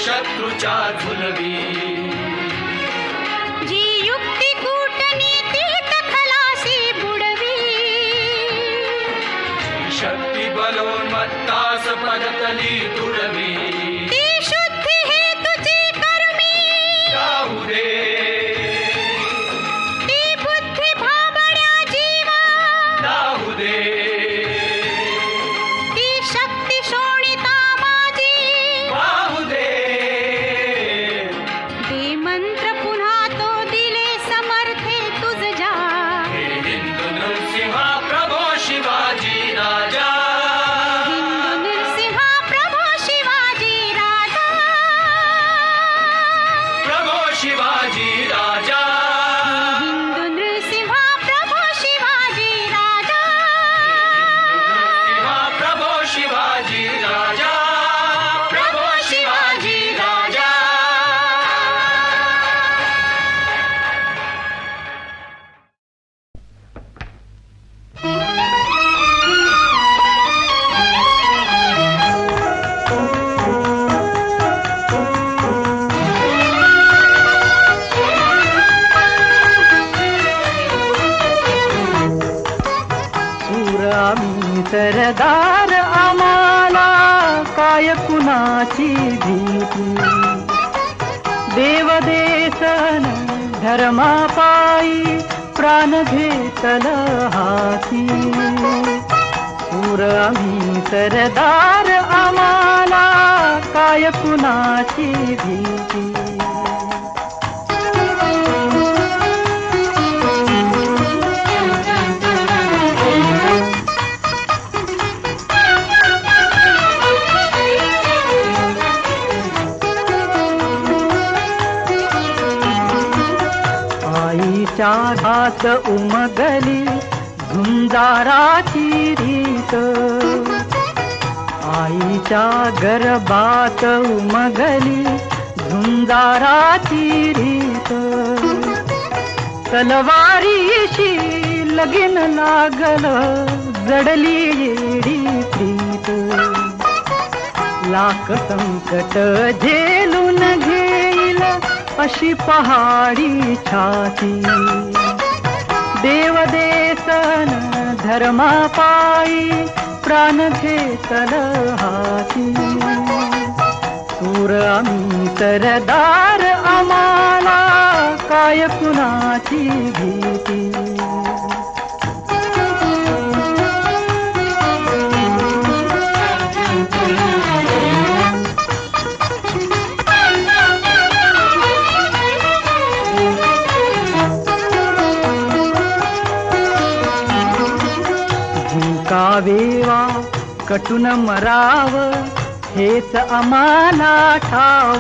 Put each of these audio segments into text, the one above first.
शत्रूच्या झुलवी जी युक्ती कूटनीतीत खलासी बुडवी शक्ती बलोन्मत्तास पदतली तुडवी ती शुद्धी हे तुझी कर्मी जाऊ दे ती बुद्धी भाबड्या जीवा जाऊ दे ती शक्ती शोणिता माझी वाहू दे दे मंत्र पुन्हा तो दिले समर्थे तुझ्या हे हिंदू नृसिंहा प्रभो शिवाजी राजा हिंदू नरसिंहा प्रभो शिवाजी राजा प्रभो शिवाजी राजा हिंदू नरसिंहा प्रभो शिवाजी राजा नृसिंहा प्रभो शिवाजी राजा प्रभो शिवाजी राजा सूर आम्ही सरदार आम्हाला काय कुणाची भीती देवदेशन धर्मापायी प्राण घेतल हाती सूर आम्ही सरदार आम्हाला काय कुणाची भीती आईच्या हात उमगली झुंजाराची रीत आईच्या गर्भात उमगली झुंजाराची रीत तलवारीशी लगीन लागल जडली येडी प्रीत लाख संकट झेलून घेईल अशी पहाडी छाती देवदेशन धर्मापायी प्राण घेतल हाती सूर आम्ही सरदार आम्हाला काय कुणाची भीती जिंकावेवा कटून मराव हेच आम्हाला ठाव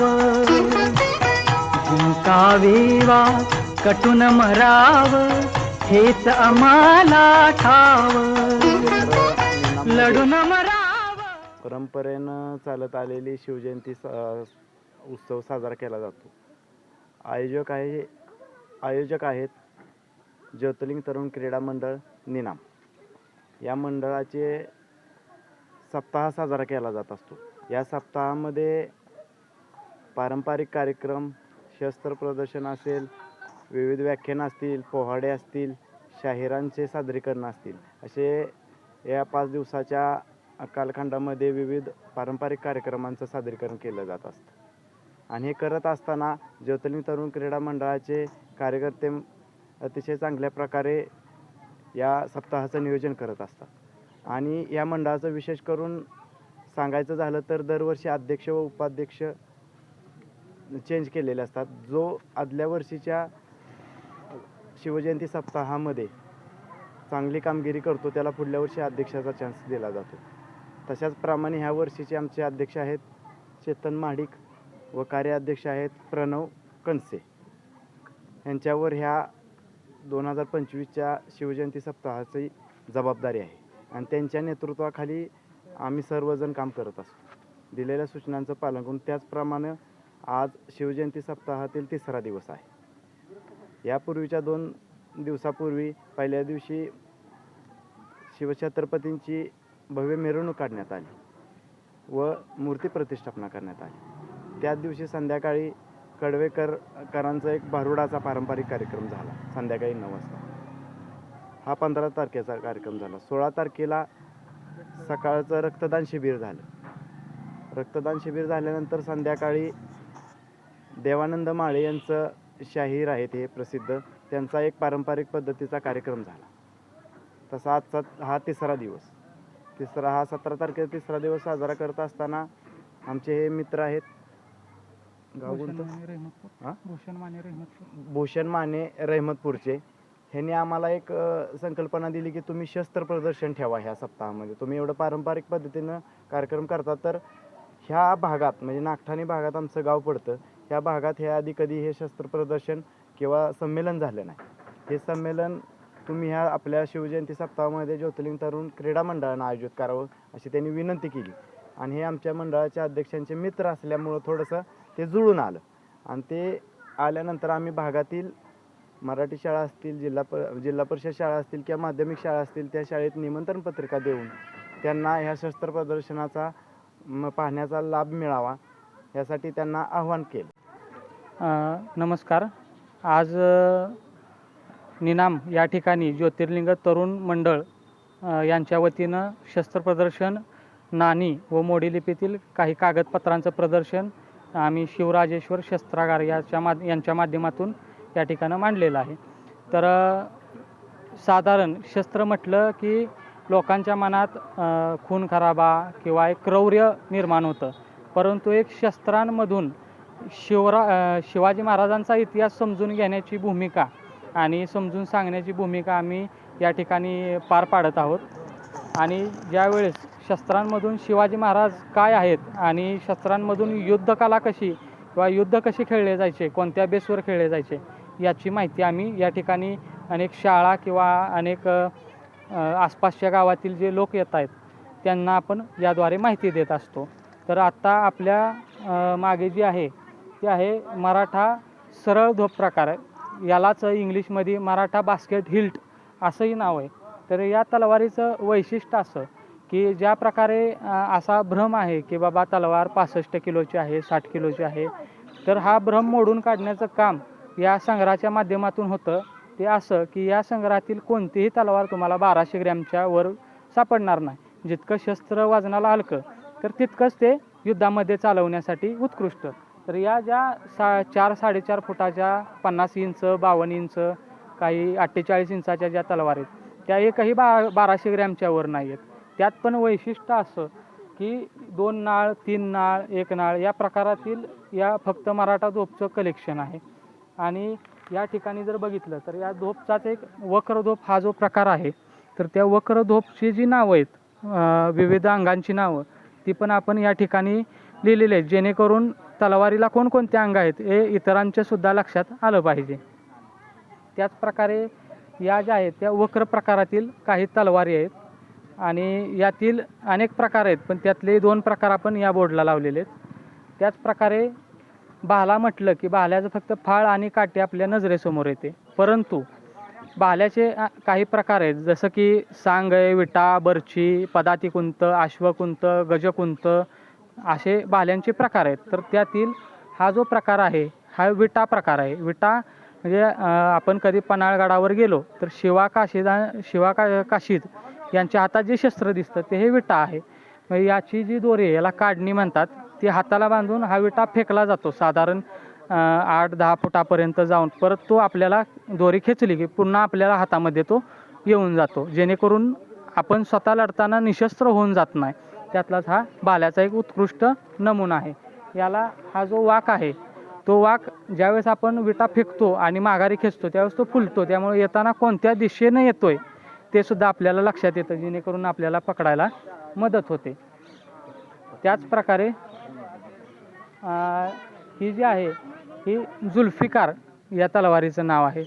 जिंकावेवा कटून मराव हेच आम्हाला ठाव लढून मराव परंपरेनं चालत आलेली शिवजयंती उत्सव साजरा केला जातो. आयोजक आहेत ज्योतिर्लिंग तरुण क्रीडा मंडळ निनाम. या मंडळाचे सप्ताह साजरा केला जात असतो. या सप्ताहामध्ये पारंपरिक कार्यक्रम, शस्त्र प्रदर्शन असेल, विविध व्याख्यानं असतील, पोवाडे असतील, शाहिरांचे सादरीकरण असतील, असे या 5 दिवसाच्या कालखंडामध्ये विविध पारंपरिक कार्यक्रमांचं सादरीकरण केलं जात असतं. आणि हे करत असताना ज्योतिर्लिंग तरुण क्रीडा मंडळाचे कार्यकर्ते अतिशय चांगल्या प्रकारे या सप्ताहाचं नियोजन करत असतात. आणि या मंडळाचं विशेष करून सांगायचं झालं तर दरवर्षी अध्यक्ष व उपाध्यक्ष चेंज केलेले असतात. जो आदल्या वर्षीच्या शिवजयंती सप्ताहामध्ये चांगली कामगिरी करतो त्याला पुढल्या वर्षी अध्यक्षाचा चान्स दिला जातो. तशाचप्रमाणे ह्या वर्षीचे आमचे अध्यक्ष आहेत चेतन महाडिक व कार्याध्यक्ष आहेत प्रणव कणसे. यांच्यावर ह्या 2025च्या शिवजयंती सप्ताहाची जबाबदारी आहे आणि त्यांच्या नेतृत्वाखाली आम्ही सर्वजण काम करत असतो. दिलेल्या सूचनांचं पालन करून त्याचप्रमाणे आज शिवजयंती सप्ताहातील 3रा दिवस आहे. यापूर्वीच्या 2 दिवसापूर्वी पहिल्या दिवशी शिवछत्रपतींची भव्य मिरवणूक काढण्यात आली व मूर्ती प्रतिष्ठापना करण्यात आली. त्याच दिवशी संध्याकाळी कडवेकरांचा एक भारुडाचा पारंपरिक कार्यक्रम झाला संध्याकाळी 9 वाजता. हा 15 तारखेचा कार्यक्रम झाला. 16 तारखेला सकाळचं रक्तदान शिबिर झालं. रक्तदान शिबिर झाल्यानंतर संध्याकाळी देवानंद माळे यांचं शाहीर आहेत हे प्रसिद्ध, त्यांचा एक पारंपरिक पद्धतीचा कार्यक्रम झाला. तसा आजचा हा तिसरा दिवस, हा 17 तारखेचा तिसरा दिवस साजरा करत असताना आमचे हे मित्र आहेत, गाव कोणतं? हां, भूषण माने रहमतपूरचे. ह्यांनी आम्हाला एक संकल्पना दिली की तुम्ही शस्त्र प्रदर्शन ठेवा ह्या सप्ताहामध्ये. तुम्ही एवढं पारंपरिक पद्धतीनं कार्यक्रम करता, तर ह्या भागात म्हणजे नागठाणे भागात आमचं गाव पडतं, ह्या भागात ह्या आधी कधी हे शस्त्र प्रदर्शन किंवा संमेलन झालं नाही. हे संमेलन तुम्ही ह्या आपल्या शिवजयंती सप्ताहामध्ये ज्योतिर्लिंग तरुण क्रीडा मंडळानं आयोजित करावं अशी त्यांनी विनंती केली. आणि हे आमच्या मंडळाच्या अध्यक्षांचे मित्र असल्यामुळं थोडंसं ते जुळून आलं. आणि ते आल्यानंतर आम्ही भागातील मराठी शाळा असतील, जिल्हा परिषद शाळा असतील किंवा माध्यमिक शाळा असतील, त्या शाळेत निमंत्रण पत्रिका देऊन त्यांना ह्या शस्त्र प्रदर्शनाचा पाहण्याचा लाभ मिळावा यासाठी त्यांना आव्हान केलं. नमस्कार. आज निनाम या ठिकाणी ज्योतिर्लिंग तरुण मंडळ यांच्या वतीनं शस्त्र प्रदर्शन, नाणी व मोडी लिपीतील काही कागदपत्रांचं प्रदर्शन आम्ही शिवराजेश्वर शस्त्रागार यांच्या माध्यमातून या ठिकाणं मांडलेलं आहे. तर साधारण शस्त्र म्हटलं की लोकांच्या मनात खून खराबा किंवा एक क्रौर्य निर्माण होतं, परंतु एक शस्त्रांमधून शिवाजी महाराजांचा इतिहास समजून घेण्याची भूमिका आणि समजून सांगण्याची भूमिका आम्ही या ठिकाणी पार पाडत आहोत. आणि ज्यावेळेस शस्त्रांमधून शिवाजी महाराज काय आहेत आणि शस्त्रांमधून युद्धकला कशी किंवा युद्ध कशी खेळले जायचे, कोणत्या बेसवर खेळले जायचे याची माहिती आम्ही या ठिकाणी अनेक शाळा किंवा अनेक आसपासच्या गावातील जे लोक येत आहेत त्यांना आपण याद्वारे माहिती देत असतो. तर आत्ता आपल्या मागे जी आहे ती आहे मराठा सरळ धोप प्रकार, यालाच इंग्लिशमध्ये मराठा बास्केट हिल्ट असंही नाव आहे. तर या तलवारीचं वैशिष्ट्य असं की ज्या प्रकारे असा भ्रम आहे की बाबा तलवार 65 किलोची आहे, 60 किलोची आहे, तर हा भ्रम मोडून काढण्याचं काम या संग्रहाच्या माध्यमातून होतं. ते असं की या संग्रहातील कोणतीही तलवार तुम्हाला 1200 ग्रॅमच्या वर सापडणार नाही. जितकं शस्त्र वजनाला हलकं तर तितकंच ते युद्धामध्ये चालवण्यासाठी उत्कृष्ट. तर या ज्या 4-4.5 फुटाच्या 50 इंच, 52 इंच, काही 48 इंचाच्या ज्या तलवार आहेत त्या एकही 1200 ग्रॅमच्या वर नाही आहेत. त्यात पण वैशिष्ट्य असं की 2 नाळ, 3 नाळ, 1 नाळ या प्रकारातील या फक्त मराठा धोपचं कलेक्शन आहे. आणि या ठिकाणी जर बघितलं तर या धोपचाच एक वक्रधोप हा जो प्रकार आहे, तर त्या वक्रधोपची जी नावं आहेत, विविध अंगांची नावं, ती पण आपण या ठिकाणी लिहिलेली आहेत, जेणेकरून तलवारीला कोणकोणते अंग आहेत हे इतरांच्या सुद्धा लक्षात आलं पाहिजे. त्याचप्रकारे या ज्या आहेत त्या वक्र प्रकारातील काही तलवारी आहेत आणि यातील अनेक प्रकार आहेत, पण त्यातले 2 प्रकार आपण या बोर्डला लावलेले आहेत. त्याचप्रकारे भाला म्हटलं की भाल्याचं फक्त फाळ आणि काठी आपल्या नजरेसमोर येते, परंतु भाल्याचे काही प्रकार आहेत, जसं की सांग आहे, विटा, बर्ची, पदातिकुंत, अश्वकुंत, गजकुंत असे भाल्यांचे प्रकार आहेत. तर त्यातील हा जो प्रकार आहे हा विटा प्रकार आहे. विटा म्हणजे आपण कधी पन्हाळगडावर गेलो तर शिवा काशीद यांच्या हातात जे शस्त्र दिसतं ते हे विटा आहे. याची जी दोरी आहे याला काढणी म्हणतात. ती हाताला बांधून हा विटा फेकला जातो साधारण 8-10 फुटापर्यंत जाऊन, परत तो आपल्याला दोरी खेचली की पुन्हा आपल्याला हातामध्ये तो येऊन जातो, जेणेकरून आपण स्वतः लढताना निशस्त्र होऊन जात नाही. त्यातलाच हा भाल्याचा एक उत्कृष्ट नमुना आहे. याला हा जो वाक आहे तो वाक ज्यावेळेस आपण विटा फेकतो आणि माघारी खेचतो त्यावेळेस तो फुलतो, त्यामुळे येताना कोणत्या दिशेने येतोय ते सुद्धा आपल्याला लक्षात येतं, जेणेकरून आपल्याला पकडायला मदत होते. त्याचप्रकारे ही जी आहे ही जुल्फिकार या तलवारीचं नाव आहे.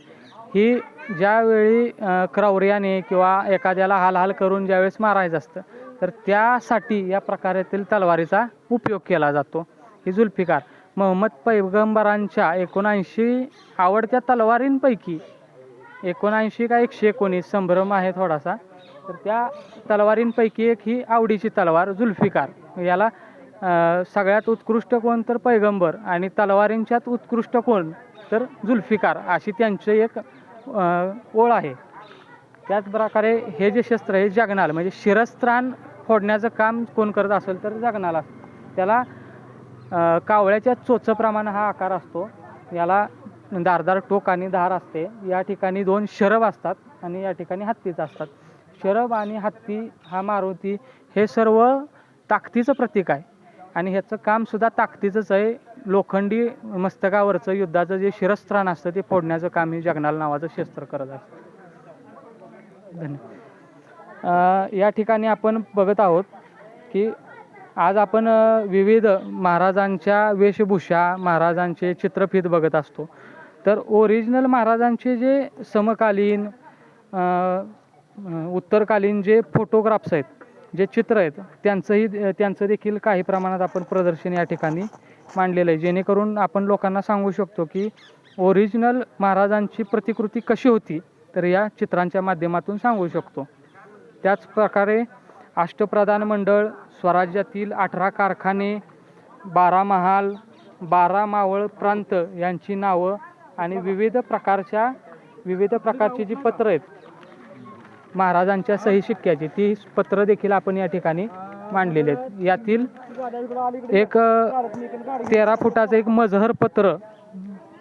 ही ज्यावेळी क्रौर्याने किंवा एखाद्याला हाल करून ज्यावेळेस मारायचं असतं तर त्यासाठी या प्रकारातील तलवारीचा उपयोग केला जातो. ही जुल्फिकार मोहम्मद पैगंबरांच्या 79 आवडत्या तलवारींपैकी 79 का 119 संभ्रम आहे थोडासा, तर त्या तलवारींपैकी एक ही आवडीची तलवार जुल्फिकार. याला सगळ्यात उत्कृष्ट कोण तर पैगंबर आणि तलवारींच्यात उत्कृष्ट कोण तर जुल्फिकार अशी त्यांची एक ओळ आहे. त्याच प्रकारे हे जे शस्त्र आहे जगनाल म्हणजे शिरस्त्राण फोडण्याचं काम कोण करत असेल तर जगनाल असतं. त्याला कावळ्याच्या चोचप्रमाणे हा आकार असतो. याला धारदार टोक आणि धार असते. या ठिकाणी 2 शरभ असतात आणि या ठिकाणी हत्तीच असतात. शरभ आणि हत्ती हा मारुती हे सर्व ताकदीचं प्रतीक आहे आणि ह्याचं कामसुद्धा ताकदीचंच आहे. लोखंडी मस्तकावरचं युद्धाचं जे शिरस्त्राण असतं ते फोडण्याचं काम हे जगनाल नावाचं शस्त्र करत असतं. धन्यवाद. या ठिकाणी आपण बघत आहोत की आज आपण विविध महाराजांच्या वेशभूषा महाराजांचे चित्रफित बघत असतो. तर ओरिजिनल महाराजांचे जे समकालीन उत्तरकालीन जे फोटोग्राफ्स आहेत जे चित्र आहेत त्यांचं देखील काही प्रमाणात आपण प्रदर्शन या ठिकाणी मांडलेलं आहे, जेणेकरून आपण लोकांना सांगू शकतो की ओरिजिनल महाराजांची प्रतिकृती कशी होती तर या चित्रांच्या माध्यमातून सांगू शकतो. त्याच प्रकारे अष्टप्रधान मंडळ, स्वराज्यातील 18 कारखाने, 12 महाल, 12 मावळ प्रांत यांची नावं आणि विविध प्रकारची जी पत्रं आहेत महाराजांच्या सही शिक्क्याची ती पत्रं देखील आपण या ठिकाणी मांडलेली आहेत. यातील एक 13 फुटाचं एक मजहर पत्र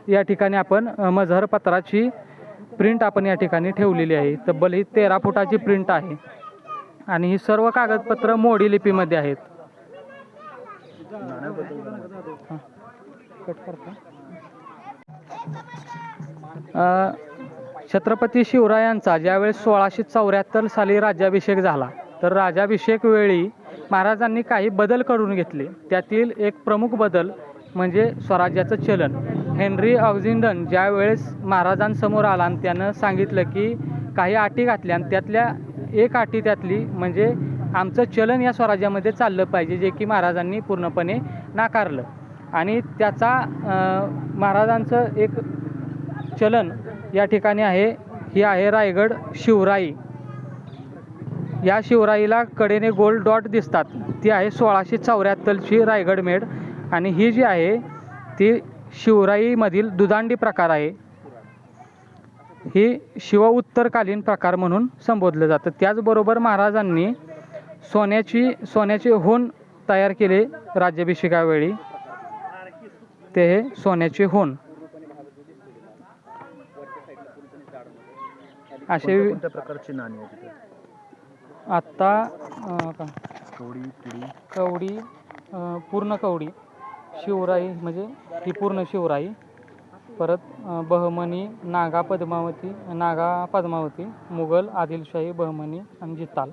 या ठिकाणी आपण मजहर पत्राची प्रिंट आपण या ठिकाणी ठेवलेली आहे. तब्बल ही 13 फुटाची प्रिंट आहे आणि ही सर्व कागदपत्र मोडी लिपीमध्ये आहेत. छत्रपती शिवरायांचा ज्यावेळेस 1674 साली राज्याभिषेक झाला तर राज्याभिषेक वेळी महाराजांनी काही बदल करून घेतले. त्यातील एक प्रमुख बदल म्हणजे स्वराज्याचं चलन. हेनरी ऑक्झिंडन ज्यावेळेस महाराजांसमोर आला आणि त्यानं सांगितलं की काही अटी घातल्या आणि त्यातल्या एक अटी त्यातली म्हणजे आमचं चलन या स्वराज्यामध्ये चाललं पाहिजे, जे की महाराजांनी पूर्णपणे नाकारलं. आणि त्याचा महाराजांचं एक चलन या ठिकाणी आहे. ही आहे रायगड शिवराई. या शिवराईला कडेने गोल्ड डॉट दिसतात ती आहे 1674ची रायगड मेढ आणि ही जी आहे ती शिवराईमधील दुधांडी प्रकार आहे. ही शिव उत्तरकालीन प्रकार म्हणून संबोधलं जातं. त्याचबरोबर महाराजांनी सोन्याचे होन तयार केले राज्याभिषेकावेळी. ते हे सोन्याचे होन असे प्रकारची नाणी आहेत आत्ता कवडी पूर्ण कवडी शिवराई म्हणजे ही पूर्ण शिवराई, परत बहमनी, नागा पद्मावती, मुघल, आदिलशाही, बहमनी आणि जिताल.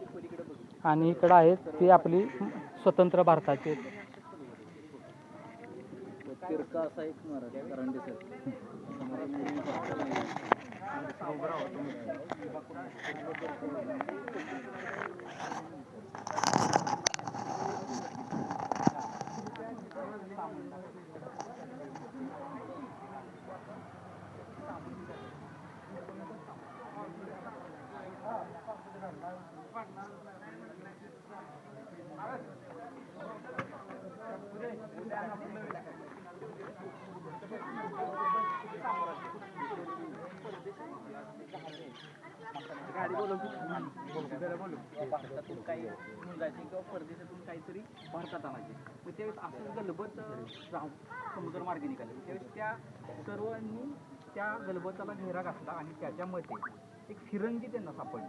आणि इकडं आहेत ती आपली स्वतंत्र भारताची. भारतातून काही घेऊन जायचे किंवा परदेशातून काहीतरी भारतात आणायचे. मग त्यावेळेस असं गलबत समुद्रमार्गे निघाले. त्यावेळेस त्या सर्वांनी त्या गलबताला घेरा घातला आणि त्याच्यामध्ये एक फिरंगी त्यांना सापडली.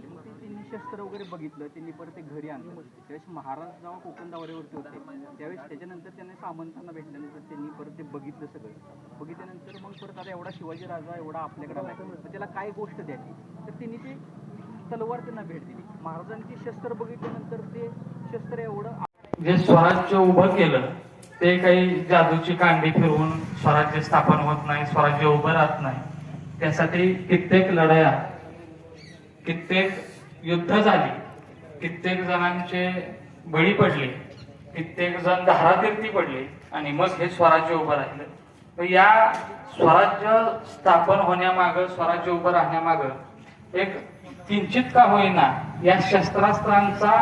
मग ते त्यांनी शस्त्र वगैरे बघितलं. त्यांनी परत ते घरी आणलं. त्यावेळेस महाराज जेव्हा कोकण दौऱ्यावरती होते त्यावेळेस त्याच्यानंतर त्यांनी सामंतांना भेटल्यानंतर त्यांनी परत ते बघितलं. सगळं बघितल्यानंतर मग परत आता एवढा शिवाजी राजा एवढा आपल्याकडे आला तर त्याला काय गोष्ट द्यायची तर त्यांनी ते तलवार त्यांना भेट दिली. महाराजांची शस्त्र बघितल्यानंतर ते शस्त्र एवढं जे स्वराज्य उभं केलं ते काही जादूची कांडी फिरवून स्वराज्य स्थापन होत नाही, स्वराज्य उभं राहत नाही. त्यासाठी कित्येक लढाया, कित्येक युद्ध झाली, कित्येक जणांचे बळी पडले, कित्येक जण धारातीर्थी पडले आणि मग हे स्वराज्य उभं राहिलं. तर या स्वराज्य स्थापन होण्यामागं, स्वराज्य उभं राहण्यामागं एक किंचित का होईना या शस्त्रास्त्रांचा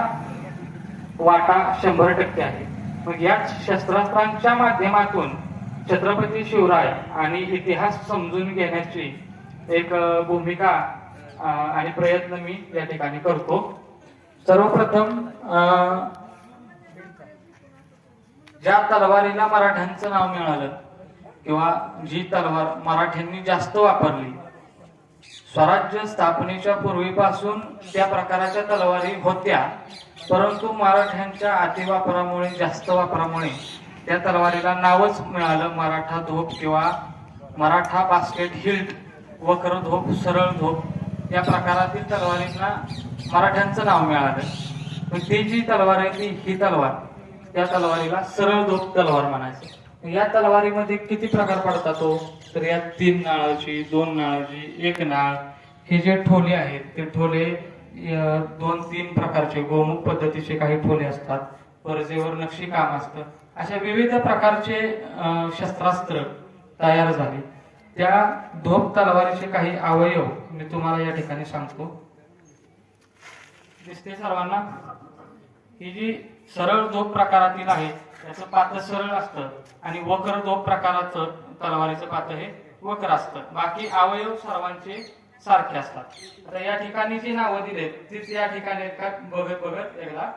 वाटा 100% आहे. मग या शस्त्रास्त्रांच्या माध्यमातून छत्रपती शिवराय आणि इतिहास समजून घेण्याची एक भूमिका आणि प्रयत्न मी या ठिकाणी करतो. सर्वप्रथम ज्या तलवारीला मराठ्यांचं नाव मिळालं किंवा जी तलवार मराठ्यांनी जास्त वापरली, स्वराज्य स्थापनेच्या पूर्वीपासून त्या प्रकारच्या तलवारी होत्या, परंतु मराठ्यांच्या अतिवापरामुळे, जास्त वापरामुळे त्या तलवारीला नावच मिळालं मराठा धोप किंवा मराठा बास्केट हिल्ट, वक्र धोप, सरळ धोप या प्रकारातील तलवारींना मराठ्यांचं नाव मिळालं. पण ती जी तलवार आहे ही तलवार, त्या तलवारीला सरळ धोप तलवार म्हणायचं. या तलवारीमध्ये किती प्रकार पडतात तो, तर यात 3 नाळाची, 2 नाळाची, 1 नाळ, हे जे ठोले आहेत ते ठोले 2-3 प्रकारचे गोमुख पद्धतीचे काही ठोले असतात, परजेवर नक्षी काम असतं. अशा विविध प्रकारचे शस्त्रास्त्र तयार झाले. त्या धोप तलवारीचे काही अवयव मी तुम्हाला या ठिकाणी सांगतो. दिसते सर्वांना? ही जी सरळ धोप प्रकारातील आहे त्याचं पात सरळ असतं आणि वक्र धोप प्रकाराचं तलवारीचं पात हे वक्र असतं. बाकी अवयव सर्वांचे सारखे असतात. आता या ठिकाणी जी नावं दिलेत तीच या ठिकाणी बघत बघत एकदा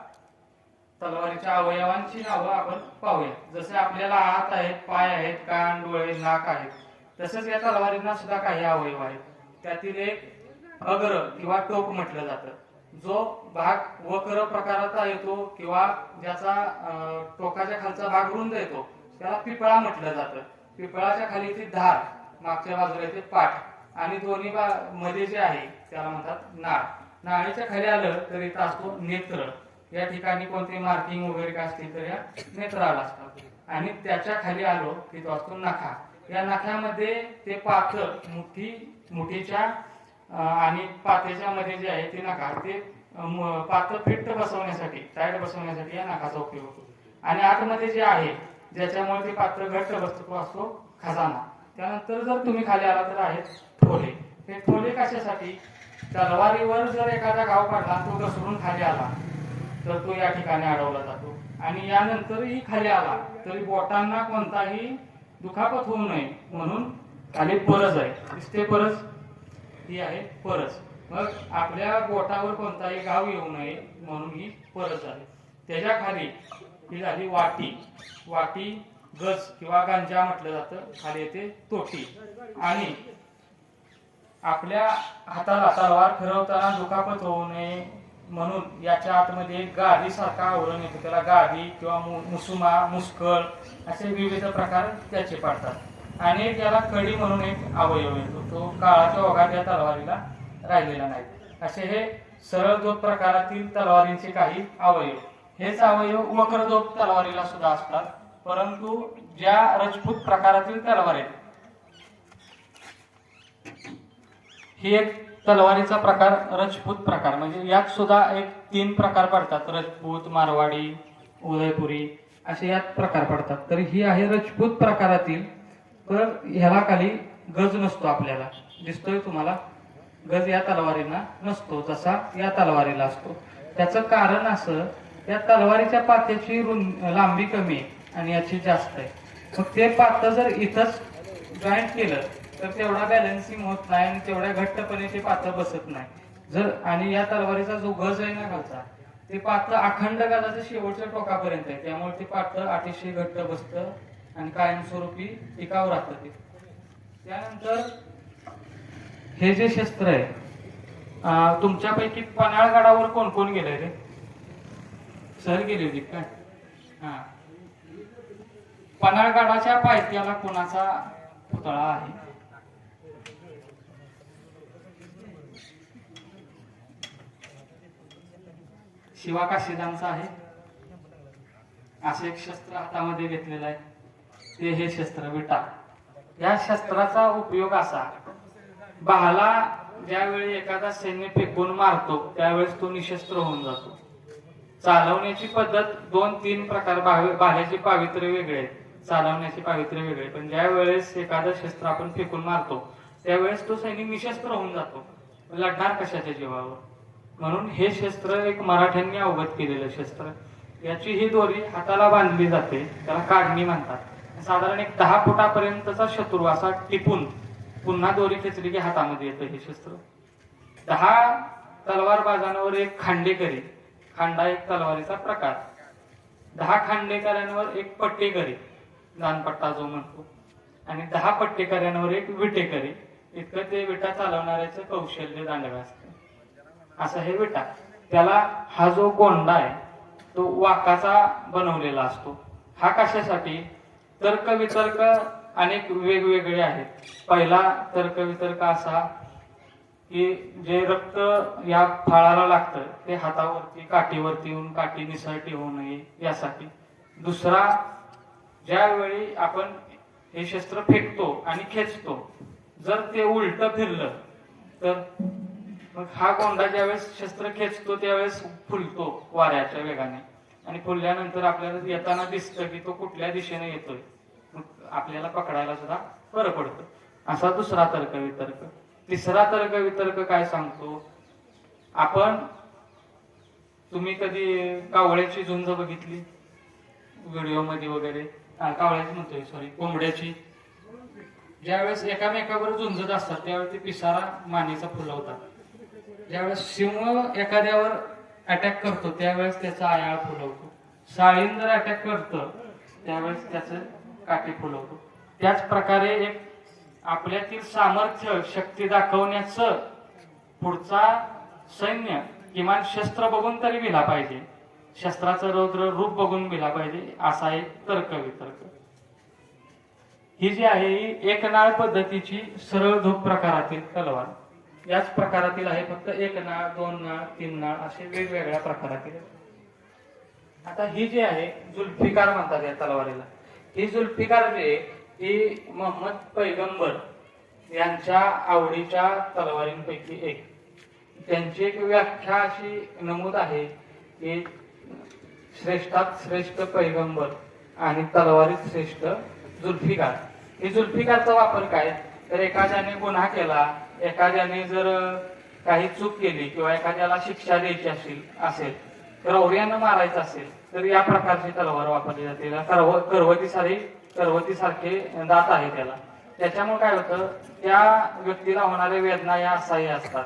तलवारीच्या अवयवांची नावं आपण पाहूया. जसे आपल्याला हात आहेत, पाय आहेत, कान, डोळे, नाक आहेत, तसंच या तलवारींना सुद्धा काही अवयव आहेत. त्यातील एक अग्र किंवा टोक म्हटलं जातं. जो भाग वक्र प्रकाराचा येतो किंवा ज्याचा टोकाच्या खालचा भाग रुंद येतो त्याला पिपळा म्हटलं जातं. पिपळाच्या खाली ती धार, मागच्या बाजूला येते पाठ आणि दोन्ही मध्ये जे आहे त्याला म्हणतात नाळ. नाळीच्या खाली आलं तर इथं असतो नेत्र. या ठिकाणी कोणते मार्किंग वगैरे काय असतील तर या नेत्राला असतात. आणि त्याच्या खाली आलो की तो असतो नखा. या नख्यामध्ये ते पाथ, मुठीच्या आणि पात्याच्या मध्ये जे आहे ते नखा, ते पात फिट्ट बसवण्यासाठी, टाईट बसवण्यासाठी या नखाचा उपयोग होतो. आणि आतमध्ये जे आहे ज्याच्यामुळे ते पात्र घट्ट बसतो तो असतो खजाना. त्यानंतर जर तुम्ही खाली आला तर आहेत ठोले. हे ठोले कशासाठी? तलवारीवर जर एखादा घाव पडला, तो घसरून खाली आला तर तो या ठिकाणी अडवला जातो. आणि यानंतरही खाली आला तरी बोटांना कोणताही दुखापत होऊ नये म्हणून खाली परज आहे, दिसते परज, ही आहे परज. मग आपल्या बोटावर कोणताही घाव येऊ नये म्हणून ही परज आहे. त्याच्या खाली ही झाली वाटी. वाटी गज किंवा गांजा म्हटलं जातं. खाली येते तोटी. आणि आपल्या हाताला तलवार फिरवताना दुखापत होऊ नये म्हणून याच्या आतमध्ये एक गादी सारखा आवरण येतो. त्याला गादी किंवा मुसुमा, मुस्कळ असे विविध प्रकार त्याचे पडतात. आणि त्याला कडी म्हणून एक अवयव येतो. तो काळाच्या ओघात या तलवारीला राहिलेला नाही. असे हे सरळ धोप प्रकारातील तलवारींचे काही अवयव. हेच अवयव वक्र धोप तलवारीला सुद्धा असतात. परंतु ज्या राजपूत प्रकारातील तलवार आहेत, ही एक तलवारीचा प्रकार राजपूत प्रकार, म्हणजे यात सुद्धा एक 3 प्रकार पडतात. राजपूत, मारवाडी, उदयपुरी असे यात प्रकार पडतात. तर ही आहे राजपूत प्रकारातील. तर ह्याला खाली गज नसतो. आपल्याला दिसतोय तुम्हाला, गज या तलवारीला नसतो जसा या तलवारीला असतो. त्याचं कारण असं, या तलवारीच्या पात्याची लांबी कमी आहे आणि याची जास्त आहे. मग ते पात जर इथंच जॉईंट केलं तर तेवढा बॅलन्सिंग होत नाही आणि तेवढ्या घट्टपणे ते पात बसत नाही. जर आणि या तलवारीचा जो गज आहे ना खालचा, ते पात अखंड गजाच्या शेवटच्या टोकापर्यंत आहे. त्यामुळे ते पात अतिशय घट्ट बसतं आणि कायमस्वरूपी टिकाऊ राहतं ते. त्यानंतर हे जे शस्त्र आहे, तुमच्यापैकी पन्हाळगडावर कोण कोण गेले रे? सर गेली होती काय? हा, पन्हाळगडाच्या पायथ्याला कोणाचा पुतळा आहे? शिवा काशीदांचा आहे. असे एक शस्त्र हातामध्ये घेतलेलं आहे, ते हे शस्त्र विटा. या शस्त्राचा उपयोग असा, भाला ज्यावेळी एखादा सैन्य फेकून मारतो त्यावेळेस तो निशस्त्र होऊन जातो. चालवण्याची पद्धत 2-3 प्रकार, भाल्याचे पावित्र्य वेगळे, चालवण्याचे पावित्र्य वेगळे. पण ज्या वेळेस एखादं शस्त्र आपण फेकून मारतो त्यावेळेस तो सैनिक निशस्त्र होऊन जातो. लढणार कशाच्या जीवावर? म्हणून हे शस्त्र एक मराठ्यांनी अवगत केलेलं शस्त्र. याची ही दोरी हाताला बांधली जाते, त्याला काढणी म्हणतात. साधारण एक 10 फुटापर्यंतचा शत्रू असा टिपून पुन्हा दोरी खेचली की हातामध्ये येतं हे शस्त्र. 10 तलवारबाजांवर एक खांडेकरी, खांडा एक तलवारीचा प्रकार, 10 खांडेकऱ्यांवर एक पट्टेकरी, दानपट्टा जो म्हणतो, आणि 10 पट्टेकऱ्यांवर एक विटेकरी. इतकं ते विटा चालवणाऱ्याचं कौशल्य दांडगा असतं. असं हे विटा. त्याला हा जो गोंडा आहे तो वाकाचा बनवलेला असतो. हा कशासाठी? तर्क वितर्क अनेक वेगवेगळे आहेत. पहिला तर्क वितर्क असा की जे रक्त या फळाला लागतं ते हातावरती काठीवरती येऊन काठी निसरटी होऊ नये यासाठी. दुसरा, ज्यावेळी आपण हे शस्त्र फेकतो आणि खेचतो, जर ते उलट फिरलं तर मग हा गोंडा ज्यावेळेस शस्त्र खेचतो त्यावेळेस फुलतो वाऱ्याच्या वेगाने, आणि फुलल्यानंतर आपल्याला येताना दिसतं की तो कुठल्या दिशेने येतोय, मग आपल्याला पकडायला सुद्धा बरं पडतं. असा दुसरा तर्क वितर्क. तिसरा तर्क वितर्क काय सांगतो? तुम्ही कधी कावळ्याची झुंज बघितली व्हिडिओमध्ये वगैरे? कावळ्याची म्हणतोय, सॉरी, कोंबड्याची. ज्यावेळेस एकामेकावर झुंजत असतात त्यावेळेस ते पिसारा मानेचा फुलवतात. ज्यावेळेस सिंह एखाद्यावर अटॅक करतो त्यावेळेस त्याचा आयाळ फुलवतो. साळींदर अटॅक करतं त्यावेळेस त्याचं काठी फुलवतो. त्याच प्रकारे एक आपल्यातील सामर्थ्य शक्ती दाखवण्याचं पुढचा सैन्य किमान शस्त्र बघून तरी भिला पाहिजे, शस्त्राचं रौद्र रूप बघून भिला पाहिजे, असा एक तर्क वितर्क. ही जी आहे ही एक नाळ पद्धतीची सरळ धूप प्रकारातील तलवार. याच प्रकारातील आहे, फक्त 1 नाळ, 2 नाळ, 3 नाळ असे वेगवेगळ्या प्रकारातील. आता ही जी आहे जुल्फिकार म्हणतात या तलवारीला. ही जुल्फिकार जी ही मोहम्मद पैगंबर यांच्या आवडीच्या तलवारींपैकी एक. त्यांची एक व्याख्या अशी नमूद आहे की श्रेष्ठात श्रेष्ठ पैगंबर आणि तलवारीत श्रेष्ठ जुल्फिकार. ही जुल्फिकारचा वापर काय तर एखाद्याने गुन्हा केला, एखाद्याने जर काही चूक केली किंवा एखाद्याला शिक्षा द्यायची असेल रवऱ्यानं मारायचं असेल तर या प्रकारची तलवार वापरली जाते. करवतीसारखे दात आहे त्याला. त्याच्यामुळे काय होतं, त्या व्यक्तीला होणाऱ्या वेदना या असह्य असतात.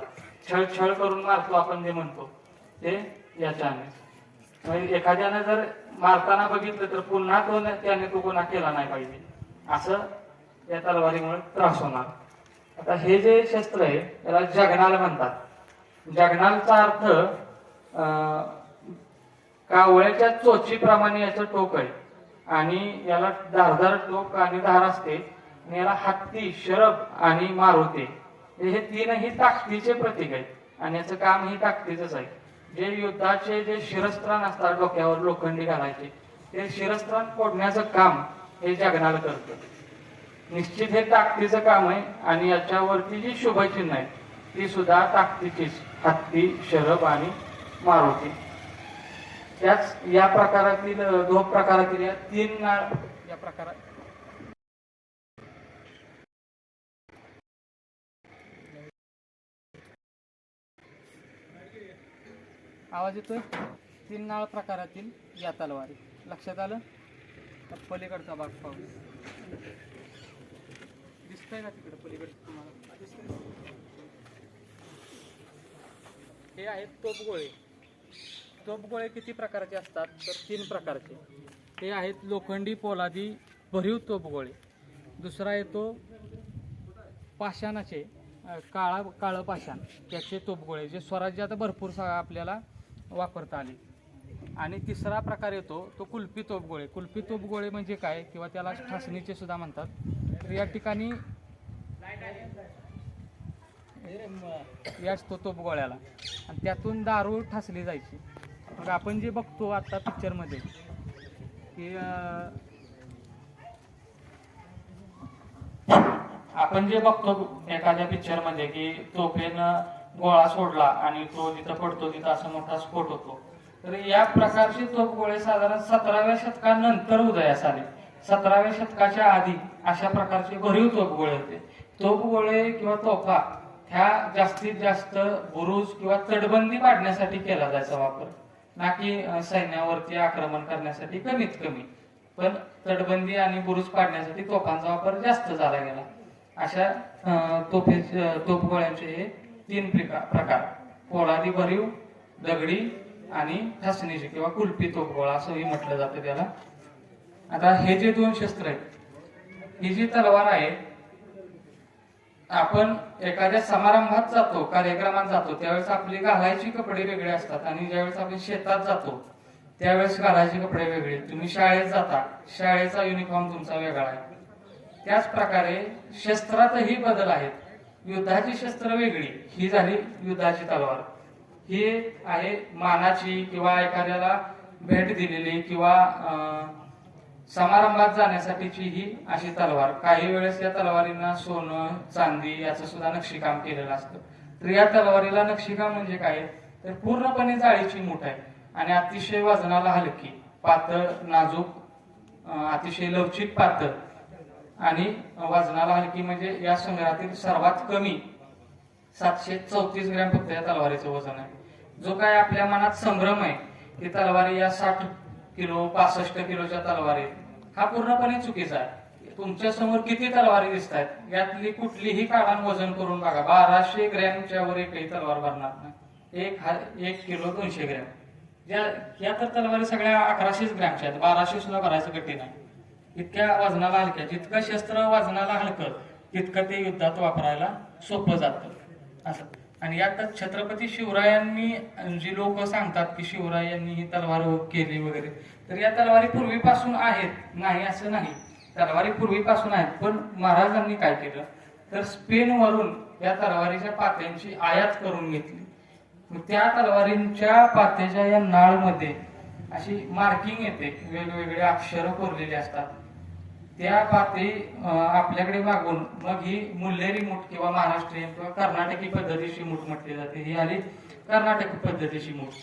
छळ करून मारतो आपण जे म्हणतो ते याच्याने. एखाद्याने जर मारताना बघितलं तर पुन्हा त्याने तो गुन्हा केला नाही पाहिजे, असं या तलवारीमुळे त्रास होणार. आता हे जे शस्त्र आहे त्याला जगनाल म्हणतात. जगनालचा अर्थ कावळ्याच्या चोचीप्रमाणे याचं टोक आहे आणि याला धारदार टोक आणि धार असते, आणि याला हत्ती, शरभ आणि मारुते हे 3ही ताकदीचे प्रतीक आहेत आणि याचं काम ही ताकदीचंच आहे. जे युद्धाचे जे शिरस्त्राण असतात डोक्यावर लोखंडी घालायचे ते शिरस्त्राण फोडण्याचं काम हे जगनाल करतं. निश्चित हे ताकदीचं काम आहे आणि याच्यावरती जी शुभचिन्ह आहे ती सुद्धा ताकदीचीच, हत्ती, शरभ आणि मारुती. त्याच या प्रकारातील 2 प्रकारातील या 3 नाळ या प्रकारात आवाज येतोय. 3 नाळ प्रकारातील या तलवारी. लक्षात आलं? पलीकडचा भाग पाहू. दिसतंय का तिकडे पलीकडचं तुम्हाला? दिसतंय. हे आहेत तोफगोळे. तोफगोळे किती प्रकारचे असतात तर 3 प्रकारचे. हे आहेत लोखंडी पोलादी भरीव तोफगोळे. दुसरा येतो पाषाणाचे, काळं पाषाण त्याचे तोफगोळे जे स्वराज्यात भरपूर आपल्याला वापरता आले. आणि तिसरा प्रकार येतो तो कुल्फी तोफगोळे. कुल्फी तोफगोळे म्हणजे काय किंवा त्याला ठासणीचे सुद्धा म्हणतात. तर या ठिकाणी याच तो तोफगोळ्याला आणि त्यातून दारू ठासली जायची. मग आपण जे बघतो आता पिक्चरमध्ये की आपण जे बघतो एखाद्या पिक्चरमध्ये की तोफेनं गोळा सोडला आणि तो जिथं पडतो तिथं असा मोठा स्फोट होतो. तर या प्रकारचे तोफगोळे साधारण 17व्या शतकानंतर उदयास आले. 17व्या शतकाच्या आधी अशा प्रकारचे भरीव तोफगोळे होते. तोफगोळे किंवा तोफा ह्या जास्तीत जास्त बुरुज किंवा तटबंदी पाडण्यासाठी केला जायचा वापर. ना की सैन्यावरती आक्रमण करण्यासाठी कमीत कमी. पण तटबंदी आणि बुरुज पाडण्यासाठी तोफांचा वापर जास्त झाला गेला. अशा तोफगोळ्यांचे हे 3 प्रकार: पोलादी भरीव, दगडी आणि ठसणीची किंवा कुल्फी तोफगोळा असंही म्हटलं जातं त्याला. आता हे जे 2 शस्त्र आहेत, ही जी तलवार आहे, आपण एखाद्या समारंभात जातो, कार्यक्रमात जातो, त्यावेळेस आपली घालायची कपडे वेगळे असतात आणि ज्यावेळेस आपण शेतात जातो त्यावेळेस घालायचे कपडे वेगळे. तुम्ही शाळेत जाता, शाळेचा युनिफॉर्म तुमचा वेगळा आहे. त्याच प्रकारे शस्त्रातही बदल आहेत. युद्धाची शस्त्र वेगळी, ही झाली युद्धाची तलवार. ही आहे मानाची किंवा एखाद्याला भेट दिलेली किंवा समारंभात जाण्यासाठीची ही अशी तलवार. काही वेळेस या तलवारींना सोनं, चांदी याचं सुद्धा नक्षीकाम केलेलं असतं. तर या तलवारीला नक्षीकाम म्हणजे काय, तर पूर्णपणे जाळीची मूठ आहे आणि अतिशय वजनाला हलकी, पातळ, नाजूक, अतिशय लवचिक, पातळ आणि वजनाला हलकी. म्हणजे या संग्रहातील सर्वात कमी 734 ग्रॅम फक्त या तलवारीचं वजन आहे. जो काय आपल्या मनात संभ्रम आहे की तलवारी या 60 किलो 65 किलोच्या तलवारी, हा पूर्णपणे चुकीचा आहे. तुमच्या समोर किती तलवारी दिसत आहेत, यातली कुठलीही काढून वजन करून बघा, 1200 ग्रॅमच्या वर एकही तलवार भरणार नाही. 1 किलो 200 ग्रॅम. या तर तलवारी सगळ्या 1100 ग्रॅमच्या आहेत. 1200 सुद्धा भरायचं कठीण आहे. इतक्या वजनाला हलक्या. जितकं शस्त्र वजनाला हलकं तितकं ते युद्धात वापरायला सोपं जातं असं. आणि यात छत्रपती शिवरायांनी, जी लोक सांगतात की शिवरायांनी ही तलवार केली वगैरे, तर या तलवारी पूर्वीपासून आहेत, नाही असं नाही, तलवारी पूर्वीपासून आहेत. पण महाराजांनी काय केलं तर स्पेनवरून या तलवारीच्या पात्यांची आयात करून घेतली. त्या तलवारींच्या पात्याच्या या नाळमध्ये अशी मार्किंग येते, वेगवेगळे अक्षर कोरलेले असतात. त्या पाते आपल्याकडे मागून मग ही मुल्हेरी मूठ किंवा महाराष्ट्रीयन किंवा कर्नाटकी पद्धतीची मूठ म्हटली जाते. ही आली कर्नाटक पद्धतीची मूठ.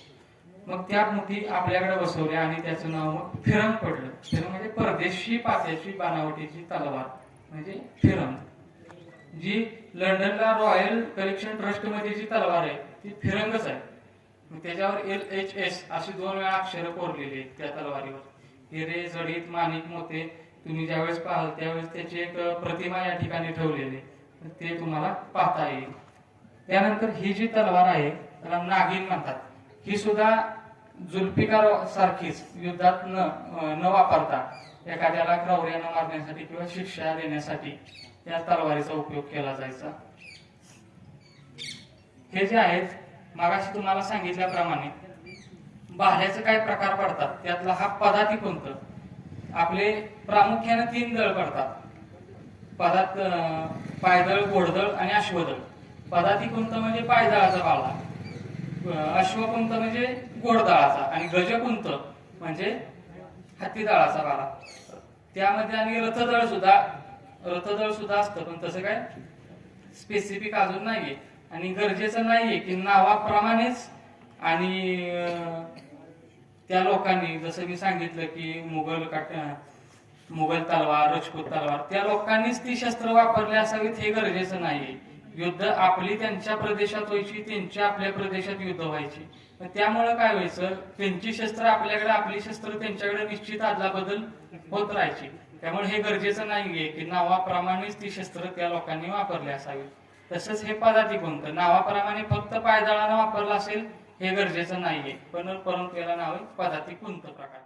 मग त्या मुठी आपल्याकडे बसवल्या आणि त्याचं नाव मग फिरंग पडलं. फिरंग म्हणजे परदेशी पात्याची बनावटीची तलवार म्हणजे फिरंग. जी लंडनला रॉयल कलेक्शन ट्रस्ट मध्ये जी तलवार आहे ती फिरंगच आहे. त्याच्यावर LHS अशी 2 वेळा अक्षरं कोरलेली आहेत त्या तलवारीवर. हिरे, जडीत, माणिक, मोते तुम्ही ज्यावेळेस पाहाल त्यावेळेस त्याची एक प्रतिमा या ठिकाणी ठेवलेली, ते तुम्हाला पाहता येईल. त्यानंतर ही जी तलवार आहे त्याला नागिन म्हणतात. ही सुद्धा जुल्फिकार सारखीच युद्धात न वापरता एखाद्याला क्रौर्यानं मारण्यासाठी किंवा शिक्षा देण्यासाठी या तलवारीचा उपयोग केला जायचा. हे जे आहेत, मागाशी तुम्हाला सांगितल्याप्रमाणे भाल्याचे काय प्रकार पडतात, त्यातला हा पदाती कोणतं. आपले प्रामुख्याने 3 दळ पडतात पदात: पायदळ, घोडदळ आणि अश्वदळ. पदाती कोणतं म्हणजे पायदळाचा बाळा, अश्वकुंत म्हणजे घोडदळाचा आणि गजकुंत म्हणजे हत्तीदळाचा बाळा. त्यामध्ये आणि रथदळ सुद्धा असतं, पण तसं काय स्पेसिफिक अजून नाहीये आणि गरजेचं नाहीये की नावाप्रमाणेच. आणि त्या लोकांनी जसं मी सांगितलं की मुघल तलवार, राजपूत तलवार, त्या लोकांनीच ती शस्त्र वापरली असावीत हे गरजेचं नाहीये. युद्ध आपली त्यांच्या प्रदेशात व्हायची, त्यांच्या आपल्या प्रदेशात युद्ध व्हायची. त्यामुळे काय व्हायचं, त्यांची शस्त्र आपल्याकडे, आपली शस्त्र त्यांच्याकडे निश्चित आदला बदल होत राहायची. त्यामुळे हे गरजेचं नाहीये की नावाप्रमाणेच ती शस्त्र त्या लोकांनी वापरली असावी. तसंच हे पदाती कोणतं नावाप्रमाणे फक्त पायदळानं वापरलं असेल हे गरजेचं नाहीये, परंतु याला नाव आहे पदाती कोणतं प्रकार.